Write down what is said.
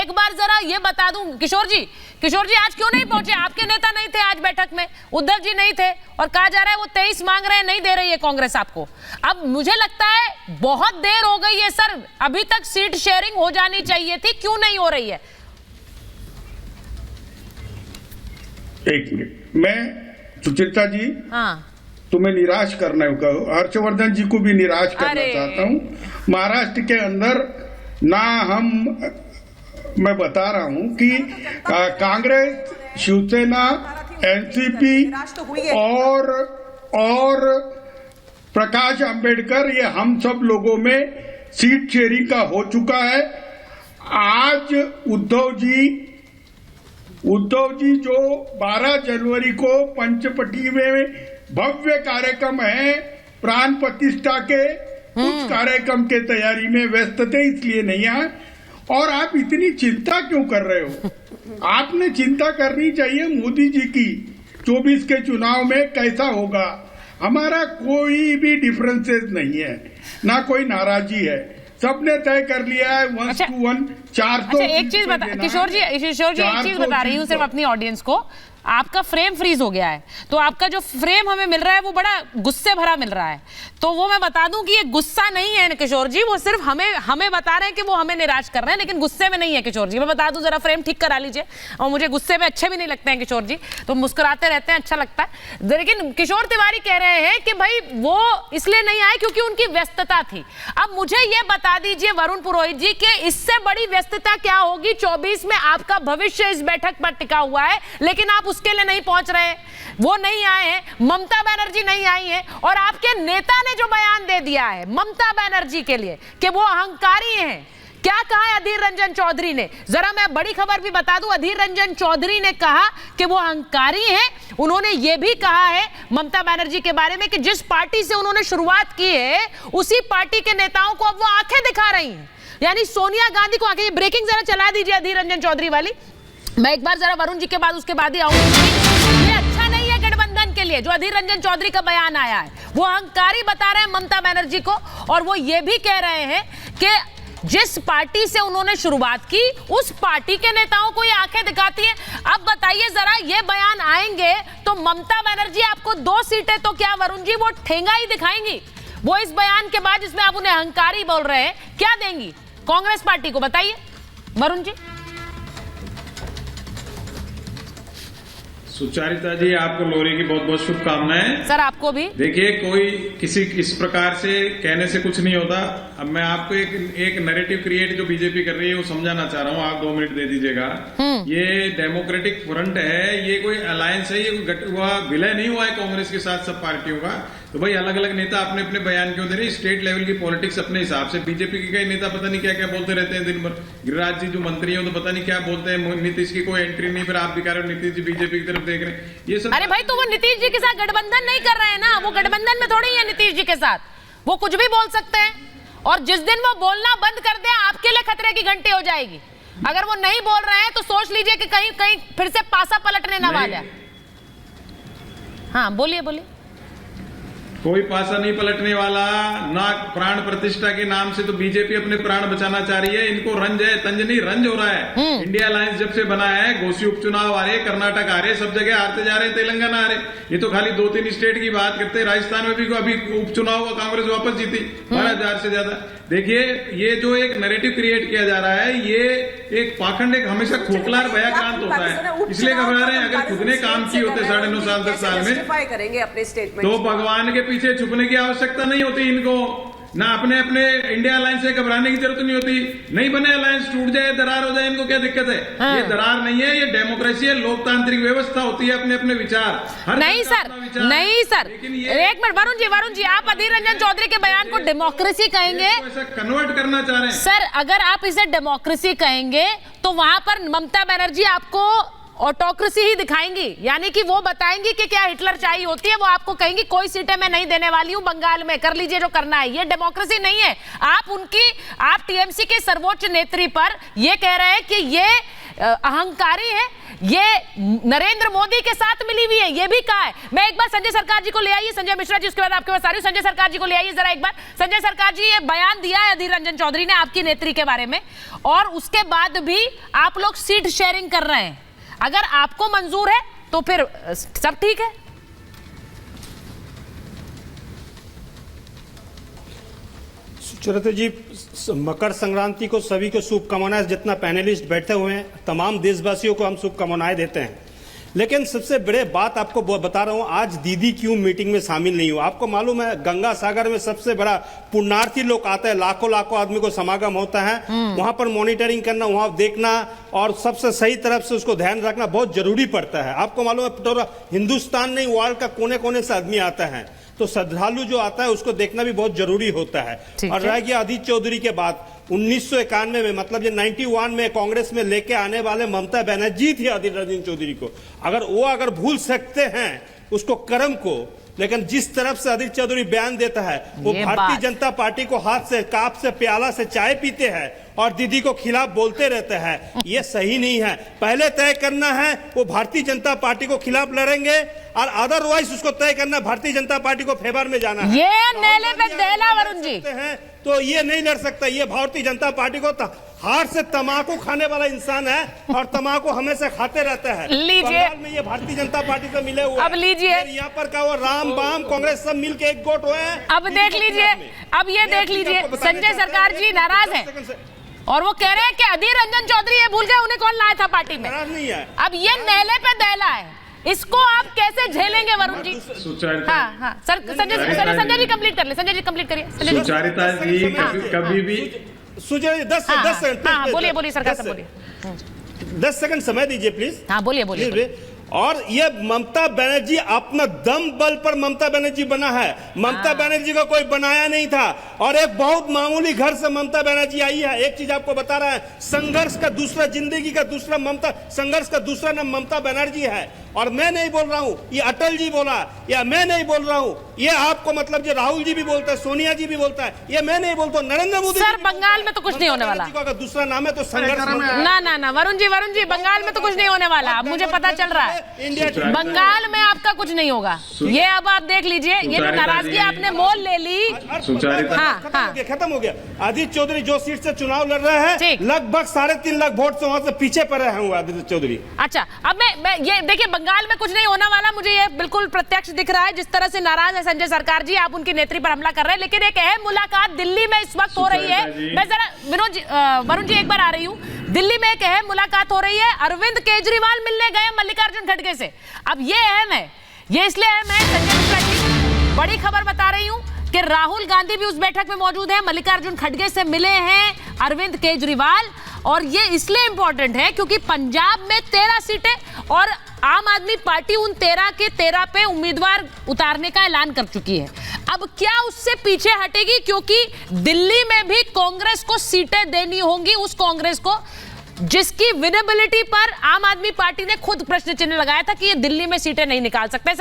एक बार जरा ये बता दूं, किशोर जी आज क्यों नहीं पहुंचे? आपके नेता नहीं थे आज बैठक में, उद्धव जी नहीं थे, और कहा जा रहा है वो 23 मांग रहे हैं, नहीं दे रही है कांग्रेस आपको। अब मुझे लगता है बहुत देर हो गई है सर, अभी तक सीट शेयरिंग हो जानी चाहिए थी, क्यों नहीं हो रही है? एक मिनट, मैं सुचित्रा जी, हाँ, तुम्हें निराश करना होगा, हर्षवर्धन जी को भी निराश करना चाहता हूं। महाराष्ट्र के अंदर ना मैं बता रहा हूं कि कांग्रेस, शिवसेना, एनसीपी और प्रकाश अंबेडकर, ये हम सब लोगों में सीट शेयरिंग का हो चुका है। आज उद्धव जी जो 12 जनवरी को पंचपटी में भव्य कार्यक्रम है प्राण प्रतिष्ठा के, उस कार्यक्रम के तैयारी में व्यस्त थे, इसलिए नहीं आए। और आप इतनी चिंता क्यों कर रहे हो? आपने चिंता करनी चाहिए मोदी जी की, 24 के चुनाव में कैसा होगा। हमारा कोई भी डिफरेंसेस नहीं है, ना कोई नाराजगी है, सबने तय कर लिया है 1:1 400। एक चीज बता किशोर जी एक चीज बता रही हूँ सिर्फ अपनी ऑडियंस को, आपका फ्रेम फ्रीज हो गया है, तो आपका जो फ्रेम हमें मिल रहा है वो बड़ा गुस्से भरा मिल रहा है। तो वो मैं बता दूं कि ये गुस्सा नहीं है किशोर जी, वो सिर्फ हमें बता रहे हैं कि वो हमें निराश कर रहे हैं, लेकिन गुस्से में नहीं है किशोर जी। मैं बता दूं, जरा फ्रेम ठीक करा लीजिए, और मुझे गुस्से में अच्छे भी नहीं लगते हैं किशोर जी, तो मुस्कुराते रहते हैं, अच्छा लगता है। लेकिन किशोर तिवारी कह रहे हैं कि भाई वो इसलिए नहीं आए क्योंकि उनकी व्यस्तता थी। अब मुझे ये बता दीजिए वरुण पुरोहित जी कि इससे बड़ी व्यस्तता क्या होगी? 24 में आपका भविष्य इस बैठक पर टिका हुआ है, लेकिन आप उसके लिए नहीं पहुंच रहे, वो नहीं आए हैं, ममता बनर्जी नहीं आई है, और आपके नेता ने जो बयान दे दिया है ममता बनर्जी के लिए कि वो अहंकारी हैं। क्या कहा है अधीर रंजन चौधरी ने? जरा मैं बड़ी खबर भी बता दूं, अधीर रंजन चौधरी ने कहा कि वो अहंकारी हैं। उन्होंने ये भी कहा है ममता बनर्जी के बारे में कि जिस पार्टी से उन्होंने शुरुआत की है उसी पार्टी के नेताओं को अब वो आंखें दिखा रही हैं, यानी सोनिया गांधी को आंखें। ब्रेकिंग जरा चला दीजिए अधीर रंजन चौधरी वाली। मैं एक बार जरा वरुण जी के बाद उसके बाद ही आऊंगी। ये अच्छा नहीं है गठबंधन के लिए जो अधीर रंजन चौधरी का बयान आया है, वो अहंकारी बता रहे हैं ममता बनर्जी को, और वो ये भी कह रहे हैं कि जिस पार्टी से उन्होंने शुरुआत की उस पार्टी के नेताओं को ये आंखें दिखाती है। अब बताइए जरा, ये बयान आएंगे तो ममता बनर्जी आपको 2 सीटें तो क्या वरुण जी वो ठेंगा ही दिखाएंगी। वो इस बयान के बाद जिसमें आप उन्हें अहंकारी बोल रहे हैं, क्या देंगी कांग्रेस पार्टी को? बताइए वरुण जी। सुचारिता जी, आपको लोहड़ी की बहुत बहुत शुभकामनाएं। सर आपको भी। देखिए, कोई किसी इस प्रकार से कहने से कुछ नहीं होता। अब मैं आपको एक नैरेटिव क्रिएट जो बीजेपी कर रही है वो समझाना चाह रहा हूँ, आप 2 मिनट दे दीजिएगा। ये डेमोक्रेटिक फ्रंट है, ये कोई अलायंस है, ये कोई विलय नहीं हुआ है कांग्रेस के साथ सब पार्टियों का। तो भाई अलग अलग नेता अपने अपने बयान क्यों दे रहे हैं? स्टेट लेवल की पॉलिटिक्स अपने हिसाब से। बीजेपी के कई नेता पता नहीं क्या क्या बोलते रहते हैं दिन भर। गिरिराज जी जो मंत्री हैं तो पता नहीं क्या बोलते हैं, नीतीश की कोई एंट्री नहीं, फिर आप दिखा रहे हो नीतीश जी बीजेपी की तरफ देख रहे हैं, ये सब। अरे भाई, तो वो नीतीश जी के साथ गठबंधन नहीं कर रहे हैं ना, वो गठबंधन में थोड़ी है नीतीश जी के साथ, वो कुछ भी बोल सकते हैं। और जिस दिन वो बोलना बंद कर दे, आपके लिए खतरे की घंटी हो जाएगी। अगर वो नहीं बोल रहे हैं तो सोच लीजिए कि कहीं कहीं फिर से पासा पलटने ना वाला। हाँ बोलिए बोलिए। कोई पासा नहीं पलटने वाला ना। प्राण प्रतिष्ठा के नाम से तो बीजेपी अपने प्राण बचाना चाह रही है। इनको रंज है, तंज नहीं, रंज हो रहा है। इंडिया अलायंस जब से बना है, घोषी उपचुनाव आ रहे, कर्नाटक आ रहे, सब जगह हारते जा रहे, तेलंगाना आ रहे। ये तो खाली 2-3 स्टेट की बात करते हैं। राजस्थान में भी अभी उपचुनाव हुआ, कांग्रेस वापस जीती 12,000 से ज्यादा। देखिए, ये जो एक नैरेटिव क्रिएट किया जा रहा है, ये एक पाखंड, एक हमेशा खोखला और भयाक्रांत होता है, इसलिए घबरा रहे हैं। अगर खुद ने काम किए होते 9.5 साल 10 साल में करेंगे अपने स्टेटमेंट, तो भगवान के पीछे छुपने की आवश्यकता नहीं होती इनको, ना अपने अपने इंडिया अलायंस से घबराने की जरूरत नहीं होती। नहीं बने अलायंस, टूट जाए, दरार हो जाए, इनको क्या दिक्कत है? हाँ। ये दरार नहीं है, ये डेमोक्रेसी है, लोकतांत्रिक व्यवस्था होती है, अपने अपने विचार। नहीं सर, नहीं सर, एक मिनट वरुण जी, आप अधीर रंजन चौधरी के बयान को डेमोक्रेसी कहेंगे? ऐसा कन्वर्ट करना चाह रहे हैं सर। अगर आप इसे डेमोक्रेसी कहेंगे तो वहां पर ममता बनर्जी आपको ऑटोक्रेसी ही दिखाएंगी, यानी कि वो बताएंगी कि क्या हिटलर चाहिए होती है। वो आपको कहेंगी कोई सीटें मैं नहीं देने वाली हूं, बंगाल में कर लीजिए जो करना है। ये डेमोक्रेसी नहीं है। आप टीएमसी के सर्वोच्च नेत्री पर ये कह रहे हैं कि ये अहंकारी है, ये नरेंद्र मोदी के साथ मिली हुई है, ये भी कहा है। मैं एक बार संजय सरकार जी को ले आइए, संजय मिश्रा जी, उसके बाद आपके पास आ रही हूं। संजय सरकार जी को ले आइए जरा एक बार। संजय सरकार जी, ये बयान दिया है अधीर रंजन चौधरी ने आपकी नेत्री के बारे में, और उसके बाद भी आप लोग सीट शेयरिंग कर रहे हैं। अगर आपको मंजूर है तो फिर सब ठीक है। सुचरिता जी, मकर संक्रांति को सभी को शुभकामनाएं। जितना पैनलिस्ट बैठे हुए हैं तमाम देशवासियों को हम शुभकामनाएं देते हैं। लेकिन सबसे बड़े बात आपको बता रहा हूं, आज दीदी क्यों मीटिंग में शामिल नहीं हो। आपको मालूम है गंगा सागर में सबसे बड़ा पुण्यार्थी लोग आता है, लाखों लाखों आदमी को समागम होता है। वहां पर मॉनिटरिंग करना, वहां देखना और सबसे सही तरफ से उसको ध्यान रखना बहुत जरूरी पड़ता है। आपको मालूम है पूरा हिंदुस्तान नहीं, वर्ल्ड का कोने कोने से आदमी आता है, तो श्रद्धालु जो आता है उसको देखना भी बहुत जरूरी होता है। और रह गया अधीर चौधरी के बाद, 1991 में मतलब ये 91 में कांग्रेस में लेके आने वाले ममता बनर्जी थी अधीर रंजन चौधरी को। अगर भूल सकते हैं उसको कर्म को, लेकिन जिस तरफ से अधीर चौधरी बयान देता है वो भारतीय जनता पार्टी को हाथ से काप से प्याला से चाय पीते हैं और दीदी को खिलाफ बोलते रहते हैं, ये सही नहीं है। पहले तय करना है वो भारतीय जनता पार्टी को खिलाफ लड़ेंगे और अदरवाइज उसको तय करना भारतीय जनता पार्टी को फेवर में जाना है। ये नेले पे दहला वरुण जी तो ये नहीं लड़ सकता। ये भारतीय जनता पार्टी को हार से तमाकू खाने वाला इंसान है और तमाकू हमेशा खाते रहता है। लीजिए, में ये भारतीय जनता पार्टी से मिले हुए अब लीजिए, यहाँ पर का वो राम बाम कांग्रेस सब मिलके एक गोट हुए हैं। अब देख लीजिए, अब ये देख लीजिए, संजय सरकार जी नाराज है और वो कह रहे हैं कि अधीर रंजन चौधरी ये भूल गए उन्हें कौन लाया था पार्टी में। नहीं है, अब ये नेले पे दहला है, इसको आप कैसे झेलेंगे वरुण जी? हाँ सर, संजय जी कंप्लीट कर ले, संजय जी कंप्लीट करिए। सुचरिता जी कभी भी सुजय 10 सेकंड। हाँ बोलिए सरकार साहब बोलिए। 10 सेकंड समय दीजिए प्लीज। हाँ बोलिए। और ये ममता बनर्जी अपना दम बल पर ममता बनर्जी बना है। ममता बनर्जी को कोई बनाया नहीं था और एक बहुत मामूली घर से ममता बनर्जी आई है। एक चीज आपको बता रहा है, संघर्ष का दूसरा, जिंदगी का दूसरा ममता, संघर्ष का दूसरा नाम ममता बनर्जी है। और मैं नहीं बोल रहा हूं, ये अटल जी बोला, या मैं नहीं बोल रहा हूं, ये आपको मतलब ये राहुल जी भी बोलता है, सोनिया जी भी बोलता है, ये मैं नहीं बोलता, नरेंद्र मोदी। सर बंगाल में तो कुछ नहीं होने वाला। अगर दूसरा नाम है तो संघर्ष। ना वरुण जी बंगाल में तो कुछ नहीं होने वाला। अब मुझे पता चल रहा है बंगाल में आपका कुछ नहीं होगा। ये अब आप देख लीजिए, ये जो नाराजगी आपने मोल ले ली। खत्म हो गया। अधीर चौधरी जो सीट से चुनाव लड़ रहे हैं लगभग 3.5 लाख वोट से वहां से पीछे पड़े हैं अधीर चौधरी। अच्छा, अब मैं ये देखिए, बंगाल में कुछ नहीं होने वाला, मुझे ये बिल्कुल प्रत्यक्ष दिख रहा है। जिस तरह से नाराज है संजय सरकार जी, आप उनकी नेत्री पर हमला कर रहे हैं। लेकिन एक अहम मुलाकात दिल्ली में इस वक्त हो रही है। मैं जरा वरुण जी एक बार आ रही हूँ। दिल्ली में एक अहम मुलाकात हो रही है, अरविंद केजरीवाल मिलने गए मल्लिकार्जुन खड़गे से। अब ये अहम है, ये इसलिए अहम है संजय मिश्रा जी, बड़ी खबर बता रही हूँ कि राहुल गांधी भी उस बैठक में मौजूद है, मल्लिकार्जुन खड़गे से मिले हैं अरविंद केजरीवाल। और ये इसलिए इंपॉर्टेंट है क्योंकि पंजाब में 13 सीटें और आम आदमी पार्टी उन 13 के 13 पे उम्मीदवार उतारने का ऐलान कर चुकी है। अब क्या उससे पीछे हटेगी, क्योंकि दिल्ली में भी कांग्रेस को सीटें देनी होंगी, उस कांग्रेस को जिसकी विनेबिलिटी पर आम आदमी पार्टी ने खुद प्रश्न चिन्ह लगाया था कि ये दिल्ली में सीटें नहीं निकाल सकते।